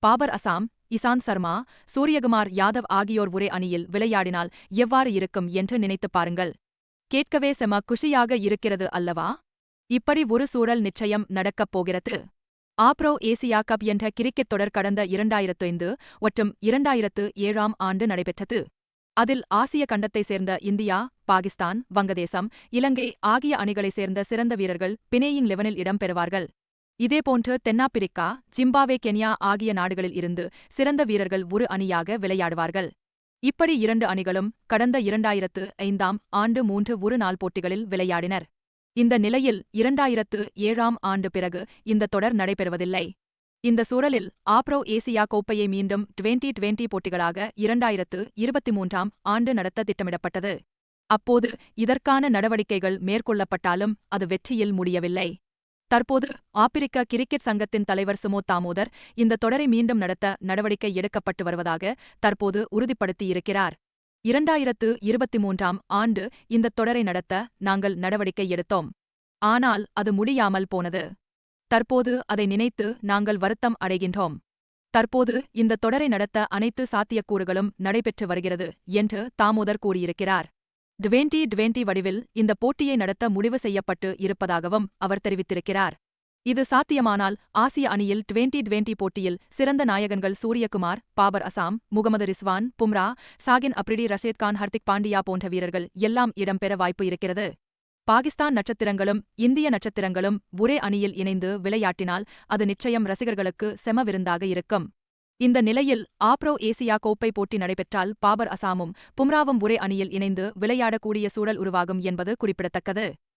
பாபர் அசாம், இசாந்த் சர்மா, சூரியகுமார் யாதவ் ஆகியோர் ஒரே அணியில் விளையாடினால் எவ்வாறு இருக்கும் என்று நினைத்துப் பாருங்கள். கேட்கவே செம குஷியாக இருக்கிறது அல்லவா? இப்படி ஒரு சூழல் நிச்சயம் நடக்கப் போகிறது. ஆப்ரோ ஏசியா கப் என்ற கிரிக்கெட் தொடர் கடந்த 2005 மற்றும் 2007ஆம் ஆண்டு நடைபெற்றது. அதில் ஆசிய கண்டத்தைச் சேர்ந்த இந்தியா, பாகிஸ்தான், வங்கதேசம், இலங்கை ஆகிய அணிகளைச் சேர்ந்த சிறந்த வீரர்கள் பிளேயிங் 11இல் இடம் பெறுவார்கள். இதேபோன்று தென்னாப்பிரிக்கா, ஜிம்பாவே, கென்யா ஆகிய நாடுகளில் இருந்து சிறந்த வீரர்கள் ஒரு அணியாக விளையாடுவார்கள். இப்படி இரண்டு அணிகளும் கடந்த 2005ஆம் ஆண்டு 3 ஒருநாள் போட்டிகளில் விளையாடினர். இந்த நிலையில் 2007ஆம் ஆண்டு பிறகு இந்த தொடர் நடைபெறுவதில்லை. இந்த சூழலில் ஆப்ரோ ஏசியா கோப்பையை மீண்டும் 2020 போட்டிகளாக 2023ஆம் ஆண்டு நடத்த திட்டமிடப்பட்டது. அப்போது இதற்கான நடவடிக்கைகள் மேற்கொள்ளப்பட்டாலும் அது வெற்றியில் முடியவில்லை. தற்போது ஆப்பிரிக்க கிரிக்கெட் சங்கத்தின் தலைவர் சுமோத் தாமோதர் இந்த தொடரை மீண்டும் நடத்த நடவடிக்கை எடுக்கப்பட்டு வருவதாக தற்போது உறுதிப்படுத்தியிருக்கிறார். 2023ஆம் ஆண்டு இந்த தொடரை நடத்த நாங்கள் நடவடிக்கை எடுத்தோம். ஆனால் அது முடியாமல் போனது. தற்போது அதை நினைத்து நாங்கள் வருத்தம் அடைகின்றோம். தற்போது இந்த தொடரை நடத்த அனைத்து சாத்தியக்கூறுகளும் நடைபெற்று வருகிறது என்று தாமோதர் கூறியிருக்கிறார். 2020 வடிவில் இந்த போட்டியை நடத்த முடிவு செய்யப்பட்டு இருப்பதாகவும் அவர் தெரிவித்திருக்கிறார். இது சாத்தியமானால் ஆசிய அணியில் 2020 போட்டியில் சிறந்த நாயகன்கள் சூரியகுமார், பாபர் அசாம், முகமது ரிஸ்வான், பும்ரா, ஷாகின் அப்ரிடி, ரஷீத் கான், ஹர்திக் பாண்டியா போன்ற வீரர்கள் எல்லாம் இடம்பெற வாய்ப்பு இருக்கிறது. பாகிஸ்தான் நட்சத்திரங்களும் இந்திய நட்சத்திரங்களும் ஒரே அணியில் இணைந்து விளையாட்டினால் அது நிச்சயம் ரசிகர்களுக்கு செம விருந்தாக இருக்கும். இந்த நிலையில் ஆப்ரோ ஏசியா கோப்பை போட்டி நடைபெற்றால் பாபர் அசாமும் பும்ராவும் ஒரே அணியில் இணைந்து விளையாடக்கூடிய சூழல் உருவாகும் என்பது குறிப்பிடத்தக்கது.